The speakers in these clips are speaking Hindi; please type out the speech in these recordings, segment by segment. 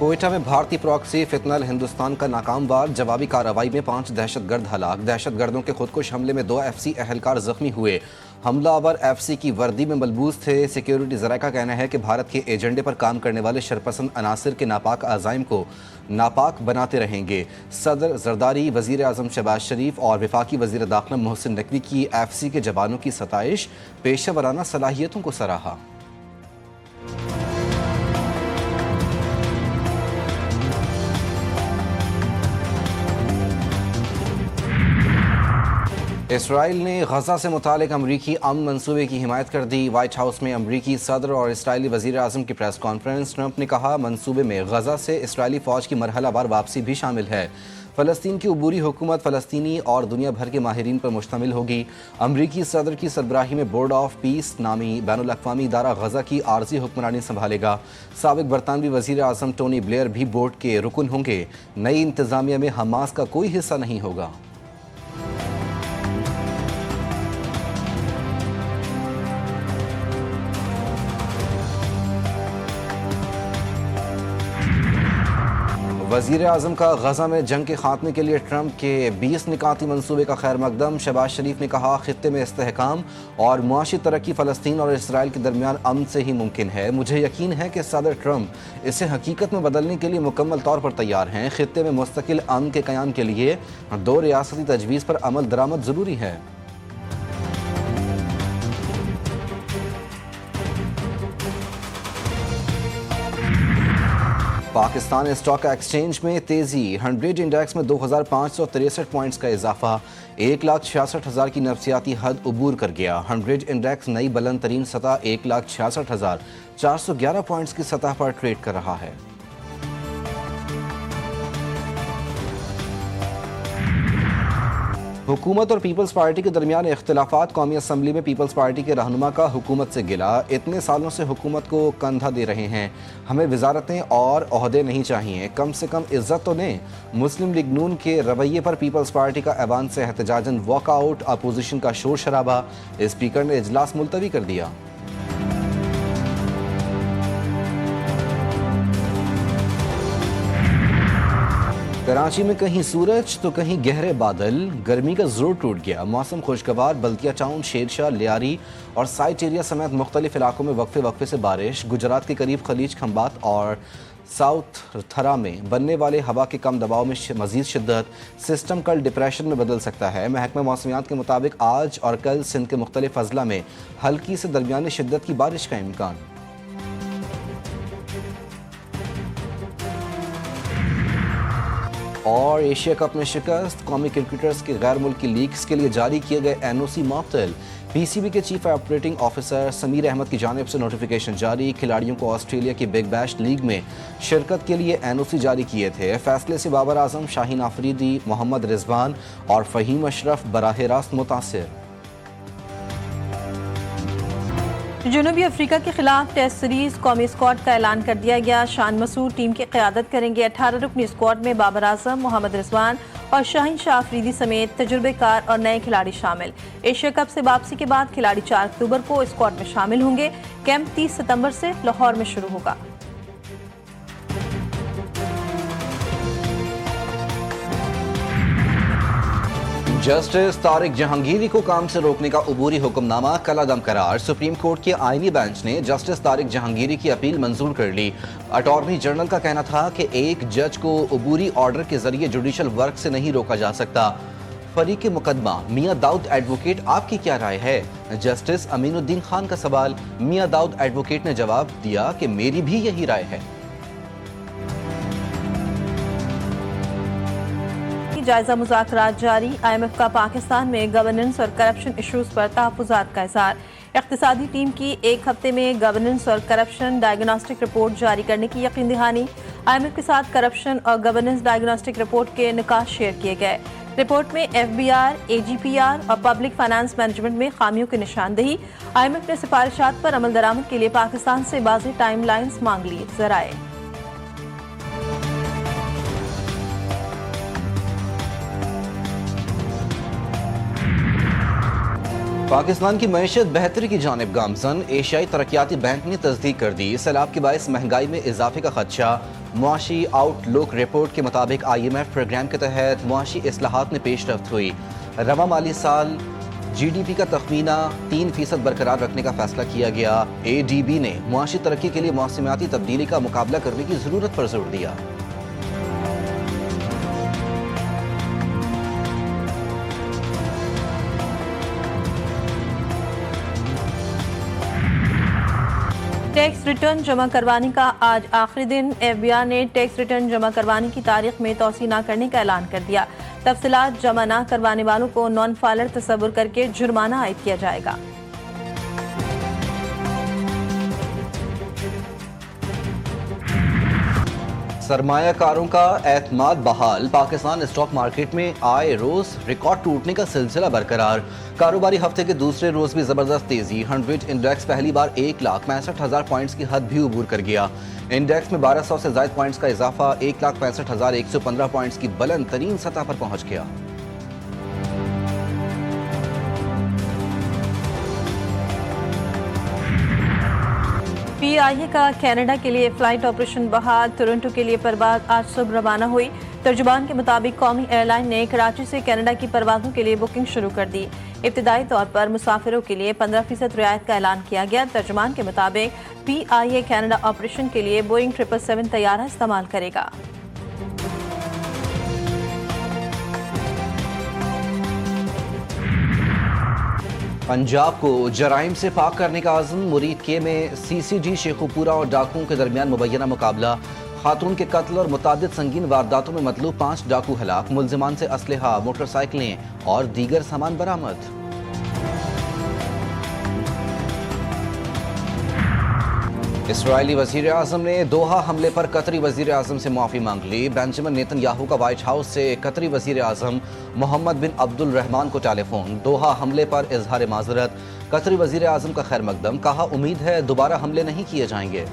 कोयटा में भारतीय प्रॉक्सी फितनल हिंदुस्तान का नाकाम वार, जवाबी कार्रवाई में 5 दहशतगर्द हलाक। दहशतगर्दों के खुदकुश हमले में 2 FC एहलकार जख्मी हुए। हमलावर FC की वर्दी में मलबूस थे। सिक्योरिटी ज़राए का कहना है कि भारत के एजेंडे पर काम करने वाले शरपसंद अनासिर के नापाक अज़ाइम को नापाक बनाते रहेंगे। सदर जरदारी, वज़ीर आज़म शहबाज शरीफ और वफाकी वज़ीर दाखिला मोहसिन नकवी की FC के जवानों की सताइश, पेशा वराना सलाहियतों को सराहा। इसराइल ने गजा से मुतालिक अमरीकी अमन मंसूबे की हिमायत कर दी। व्हाइट हाउस में अमरीकी सदर और इसराइली वज़ीर आज़म की प्रेस कॉन्फ्रेंस। ट्रंप ने कहा, मंसूबे में गजा से इसराइली फ़ौज की मरहलावार वापसी भी शामिल है। फ़लस्तीन की अबूरी हुकूमत फ़लस्तीनी और दुनिया भर के माहिरीन पर मुश्तमिल होगी। अमरीकी सदर की सरबराही में बोर्ड ऑफ पीस नामी बैनुल अक़वामी इदारा गजा की आर्जी हुक्मरानी संभालेगा। साबिक़ बरतानवी वज़ीर आज़म टोनी ब्लेयर भी बोर्ड के रुकन होंगे। नई इंतज़ामिया में हमास का कोई हिस्सा नहीं होगा। वज़ीर आज़म का गजा में जंग के खात्मे के लिए ट्रंप के 20 निकाती मंसूबे का खैर मकदम। शहबाज शरीफ ने कहा, खित्ते में इस्तेहकाम और मुआशी तरक्की फ़लस्तीन और इसराइल के दरमियान अमन से ही मुमकिन है। मुझे यकीन है कि सदर ट्रंप इसे हकीकत में बदलने के लिए मुकम्मल तौर पर तैयार हैं। खित्ते में मुस्तकिल अमन के क़याम के लिए 2 रियासती तजवीज़ पर अमल दरामद ज़रूरी है। पाकिस्तान स्टॉक एक्सचेंज में तेजी, 100 इंडेक्स में 2563 पॉइंट्स का इजाफा, 1,66,000 की नफसियाती हद अबूर कर गया। 100 इंडेक्स नई बुलंद तरीन सतह 1,66,411 पॉइंट्स की सतह पर ट्रेड कर रहा है। हुकूमत और पीपल्स पार्टी के दरमियान इख्तिलाफात। कौमी असम्बली में पीपल्स पार्टी के रहनुमा का हुकूमत से गिला, इतने सालों से हुकूमत को कंधा दे रहे हैं, हमें वजारतें और ओहदे नहीं चाहिए, कम से कम इज्जत तो दें। मुस्लिम लीग नून के रवैये पर पीपल्स पार्टी का ऐवान से एहतजाजन वॉकआउट, अपोजिशन का शोर शराबा। स्पीकर ने इजलास मुलतवी कर दिया। कराची में कहीं सूरज तो कहीं गहरे बादल, गर्मी का जोर टूट गया। मौसम खुशगवार, बल्दिया टाउन, शेरशाह, लियारी और साइट एरिया समेत मुख्तलिफ इलाकों में वक्फे वक्फे से बारिश। गुजरात के करीब खलीज खंबात और साउथ थरा में बनने वाले हवा के कम दबाव में मजीद शिद्दत। सिस्टम कल डिप्रेशन में बदल सकता है। महकमा मौसमियात के मुताबिक आज और कल सिंध के मुख्तलिफ अजला में हल्की से दरमियानी शिद्दत की बारिश का इम्कान। और एशिया कप में शिकस्त, कौमी क्रिकेटर्स के गैर मुल्की लीग्स के लिए जारी किए गए NOC मुअत्तल। PCB के chief operating officer Sameer Ahmed की जानिब से नोटिफिकेशन जारी। खिलाड़ियों को ऑस्ट्रेलिया की बिग बैश लीग में शिरकत के लिए NOC जारी किए थे। फैसले से बाबर आजम, शाहीन आफरीदी, मोहम्मद रिजवान और फ़हीम अशरफ बराह रास्त मुतासिर। जनूबी अफ्रीका के खिलाफ टेस्ट सीरीज कौमी स्क्वाड का ऐलान कर दिया गया। शान मसूद टीम की क़यादत करेंगे। 18 रुकनी स्क्वाड में बाबर आजम, मोहम्मद रिजवान और शाहीन शाह अफरीदी समेत तजुर्बेकार और नए खिलाड़ी शामिल। एशिया कप से वापसी के बाद खिलाड़ी 4 अक्टूबर को स्क्वाड में शामिल होंगे। कैंप 30 सितंबर से लाहौर में शुरू होगा। जस्टिस तारिक जहांगीरी को काम से रोकने का अबूरी हुक्मनामा कलादम करार। सुप्रीम कोर्ट के आईनी बेंच ने जस्टिस तारिक जहांगीरी की अपील मंजूर कर ली। अटॉर्नी जनरल का कहना था कि एक जज को अबूरी ऑर्डर के जरिए जुडिशल वर्क से नहीं रोका जा सकता। फरीक मुकदमा मियां दाऊद एडवोकेट, आपकी क्या राय है? जस्टिस अमीनुद्दीन खान का सवाल। मियां दाऊद एडवोकेट ने जवाब दिया कि मेरी भी यही राय है। जायजा मुज़ाकरात जारी। IMF का पाकिस्तान में गवर्नेंस और करप्शन इशूज पर तहफ़्फ़ुज़ात का इज़हार। इक़्तिसादी टीम की एक हफ्ते में गवर्नेंस और करप्शन डायग्नोस्टिक रिपोर्ट जारी करने की यकीन दहानी। IMF के साथ करप्शन और गवर्नेंस डायग्नोस्टिक रिपोर्ट के निकाश शेयर किए गए। रिपोर्ट में FBR, AGPR और पब्लिक फाइनेंस मैनेजमेंट में खामियों की निशानदेही। IMF ने सिफारिशात पर अमल दरामद के लिए पाकिस्तान से वाज़ेह टाइम लाइन्स मांग ली। ज़राए पाकिस्तान की मईशत बेहतरी की जानिब गामजन। एशियाई तरक्याती बैंक ने तस्दीक कर दी। सैलाब के बायस महंगाई में इजाफे का खदशा। मुआशी आउटलुक रिपोर्ट के मुताबिक IMF प्रोग्राम के तहत मुआशी इस्लाहात में पेशरफ्त हुई। रवा माली साल GDP का तखमीना 3% बरकरार रखने का फैसला किया गया। ADB ने मुआशी तरक्की के लिए मौसमियाती तब्दीली का मुकाबला करने की जरूरत पर जोर दिया। टैक्स रिटर्न जमा करवाने का आज आखिरी दिन। FBI ने टैक्स रिटर्न जमा करवाने की तारीख में तौसी न करने का ऐलान कर दिया। तफसीलात जमा न करवाने वालों को नॉन फाइलर तस्वुर करके जुर्माना आयद किया जाएगा। सरमायाकारों का एतमाद बहाल। पाकिस्तान स्टॉक मार्केट में आए रोज रिकॉर्ड टूटने का सिलसिला बरकरार। कारोबारी हफ्ते के दूसरे रोज भी जबरदस्त तेजी। 100 इंडेक्स पहली बार 1,65,000 पॉइंट्स की हद भी उबूर कर गया। इंडेक्स में 1200 से ज्यादा पॉइंट्स का इजाफा 1,65,115 पॉइंट्स की बुलंद तरीन सतह पर पहुंच गया। PIA का कनाडा के लिए फ्लाइट ऑपरेशन बहाल। टोरंटो के लिए परवाज आज सुबह रवाना हुई। तर्जुमान के मुताबिक कौमी एयरलाइन ने कराची से कनाडा की परवाजों के लिए बुकिंग शुरू कर दी। इब्तिदाई तौर पर मुसाफिरों के लिए 15% रियायत का ऐलान किया गया। तर्जुमान के मुताबिक PIA कनाडा ऑपरेशन के लिए बोइंग 777 तैयारा इस्तेमाल करेगा। पंजाब को जराइम से पाक करने का आज़म। मुरीद के में CCD शेखुपुरा और डाकुओं के दरमियान मुबैना मुकाबला। खातून के कत्ल और मुतादिद संगीन वारदातों में मतलूब 5 डाकू हलाक। मुल्जिमान से असलहा, मोटरसाइकिलें और दीगर सामान बरामद। इसराइली वजीर आज़म ने दोहा हमले पर कतरी वजीर आज़म से माफ़ी मांग ली। बेंजामिन नेतन्याहू का व्हाइट हाउस से कतरी वजीर आज़म मोहम्मद बिन अब्दुल रहमान को टेलीफोन। दोहा हमले पर इजहार माजरत। कतरी वजीर आज़म का खैर मकदम। कहा उम्मीद है दोबारा हमले नहीं किए जाएंगे।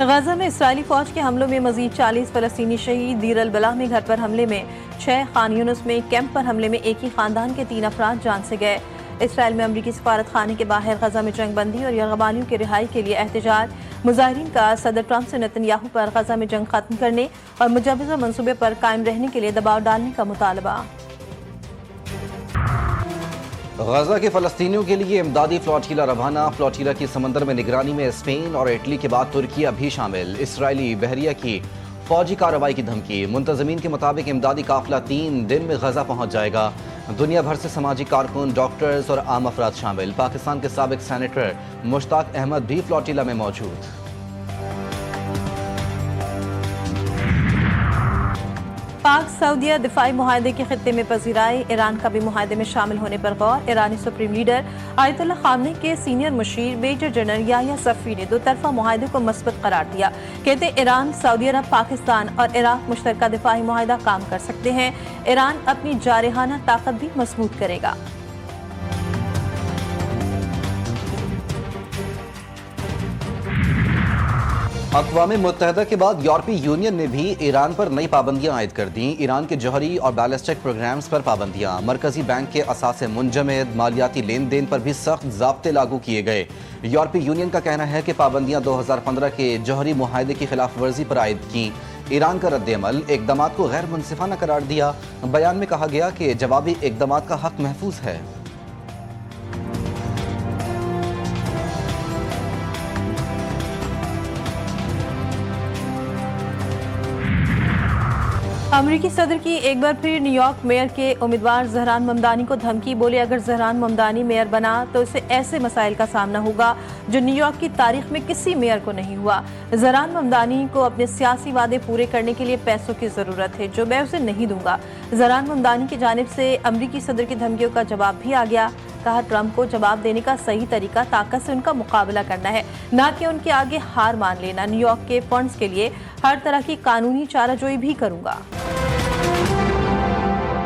गजा में इसराइली फौज के हमलों में मजीद 40 फलस्तीनी शहीद। दीर अल बलाह में घर पर हमले में 6, खान यूनुस में कैंप पर हमले में एक ही खानदान के 3 अफराद जान से गए। इसराइल में अमरीकी सफारत खाने के बाहर गजा में जंग बंदी और यरगबानियों की रिहाई के लिए एहतजाज। मुजाहिरीन का सदर ट्रंप से नेतन्याहू पर गजा में जंग खत्म करने और मुजव्वज़ा मंसूबे पर कायम रहने के लिए दबाव डालने का मुतालबा। गजा के फलस्तीनियों के लिए इमदादी फ्लोटीला रवाना। फ्लोटीला की समंदर में निगरानी में स्पेन और इटली के बाद तुर्किया भी शामिल। इसराइली बहरिया की फौजी कार्रवाई की धमकी। मुंतजमीन के मुताबिक इमदादी काफिला 3 दिन में गजा पहुंच जाएगा। दुनिया भर से समाजी कारकुन, डॉक्टर्स और आम अफराद शामिल। पाकिस्तान के साबिक सेनेटर मुश्ताक अहमद भी फ्लोटीला में मौजूद। पाक सऊदीया दिफाई मुआहदे के खित्ते में पजीराई। ईरान का भी मुआहदे में शामिल होने पर गौर। ईरानी सुप्रीम लीडर आयतुल्लाह खामनेई के सीनियर मुशीर मेजर जनरल याह्या सफ़ी ने 2 तरफा मुआहदे को मस्बत करार दिया। कहते ईरान, सऊदी अरब, पाकिस्तान और इराक मुश्तरका दिफाई मुआहदा काम कर सकते हैं। ईरान अपनी जारहाना ताकत भी मजबूत करेगा। अक़वाम मुत्तहिदा के बाद यूरोपीय यूनियन ने भी ईरान पर नई पाबंदियां आयद कर दी। ईरान के जौहरी और बैलिस्टिक प्रोग्राम्स पर पाबंदियां। मरकजी बैंक के असासे मुंजमद। मालियाती लेन देन पर भी सख्त ज़ाब्ते लागू किए गए। यूरोपीय यूनियन का कहना है कि पाबंदियां 2015 के जौहरी मुआहदे की खिलाफ वर्जी पर आयद की। ईरान का रद्द-ए-अमल इक़दामात को गैर मुनसिफाना करार दिया। बयान में कहा गया कि जवाबी इक़दामात का हक महफूज है। अमरीकी सदर की एक बार फिर न्यूयॉर्क मेयर के उम्मीदवार ज़हरान ममदानी को धमकी। बोले अगर ज़हरान ममदानी मेयर बना तो इसे ऐसे मसाइल का सामना होगा जो न्यूयॉर्क की तारीख में किसी मेयर को नहीं हुआ। ज़हरान ममदानी को अपने सियासी वादे पूरे करने के लिए पैसों की ज़रूरत है जो मैं उसे नहीं दूंगा। ज़हरान ममदानी की जानिब से अमरीकी सदर की धमकियों का जवाब भी आ गया। कहा ट्रंप को जवाब देने का सही तरीका ताकत से उनका मुकाबला करना है, न कि उनके आगे हार मान लेना। न्यूयॉर्क के फंड्स के लिए हर तरह की कानूनी चाराजोई भी करूंगा।